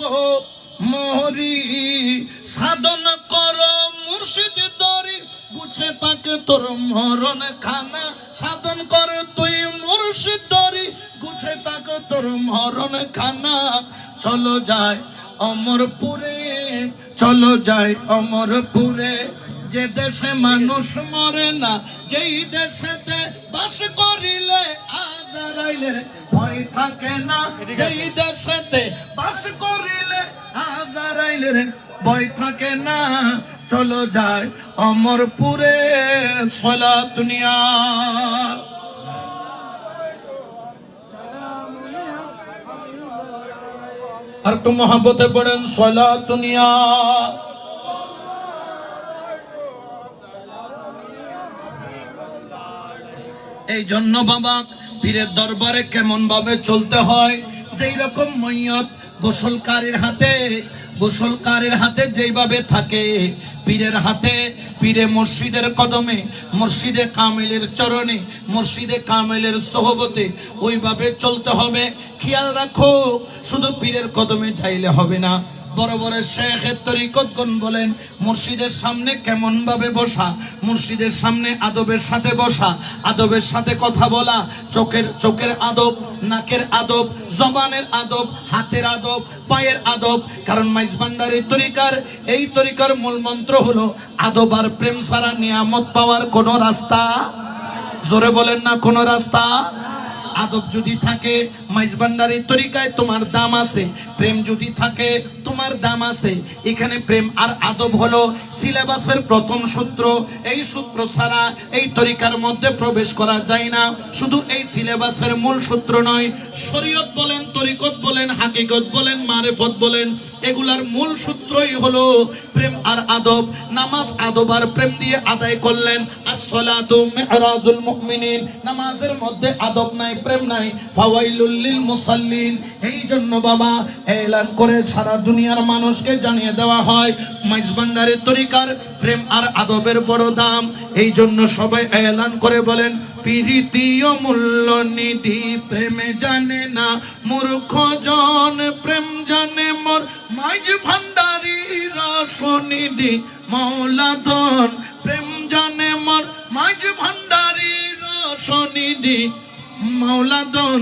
গো মরি, সাধন কর মুর্শিদ দরি, বুঝে তাকে তোর মরণ খানা। সাধন করে তুই মুর্শিদ দরি, বুঝে তাকে তোর মরণ খানা। চলো যায় অমরপুরে, চলো যায় অমরপুরে, যে দেশে মানুষ মরে না, যেই দেশেতে বাস করিলে আজরাইলের ভয় থাকে না। যেই দেশেতে বাস করিলে আজরাইলের ভয় থাকে না। চলো যায় অমরপুরে, সালাত নিয়া। আর একটু মহব্বতে পড়েন সালাত নিয়া। এই জন্য বাবা পীরের দরবারে কেমন ভাবে চলতে হয়, যেই রকম মইয়ত গোসলকারীর হাতে যেইভাবে থাকে, পীরের হাতে, পীরে মুর্শিদের কদমে, মুর্শিদে কামেলের চরণে, মুর্শিদে কামেলের সোহবতে ওইভাবে চলতে হবে। খেয়াল রাখো, শুধু পীরের কদমে চাইলে হবে না। বড় বড় শেখের তরিকতগণ বলেন মুর্শিদের সামনে কেমন ভাবে বসা, মুর্শিদের সামনে আদবের সাথে বসা, আদবের সাথে কথা বলা, চোখের আদব, নাকের আদব, জবানের আদব, হাতের আদব, পায়ের আদব। কারণ মাইজ ভান্ডারীর এই তরিকার মূল মন্ত্র হলো আদব আর প্রেম ছাড়া নিয়ামত পাওয়ার কোন রাস্তা, জোরে বলেন না কোন রাস্তা। আদব যদি থাকে মাইজ ভান্ডারীর তরিকায় তোমার দাম আছে, প্রেম যদি থাকে তোমার দাম আছে। এখানে প্রেম আর আদব হলো সিলেবাসের প্রথম সূত্র। এই সূত্র ছাড়া এই তরিকার মধ্যে প্রবেশ করা যায় না। শুধু এই সিলেবাসের মূল সূত্র নয়, শরীয়ত বলেন, তরিকত বলেন, হাকিকত বলেন, মারেফত বলেন, এগুলার মূল সূত্রই হলো প্রেম আর আদব। নামাজ আদব আর প্রেম দিয়ে আদায় করলেন। আসসালাতু মিরাজুল মুমিনিন, নামাজের মধ্যে আদব নাই, প্রেম নাই, ফাওয়াইলুল লিল মুসাল্লিন। এই জন্য বাবা এলান করে সারা দুনিয়ার মানুষকে জানিয়ে দেওয়া হয় মাইজ ভান্ডারীর তরিকার প্রেম আর আদবের বড় দাম। এই জন্য সবাই এলান করে বলেন, প্রীতিও মূল্য নিধি প্রেমে জানে না মূর্খ জন, প্রেম জানে মোর মাইজ ভান্ডারীর রসনিধি মৌলাধন। প্রেম জানে মোর মাইজ ভান্ডারীর রসনিধি মৌলাধন।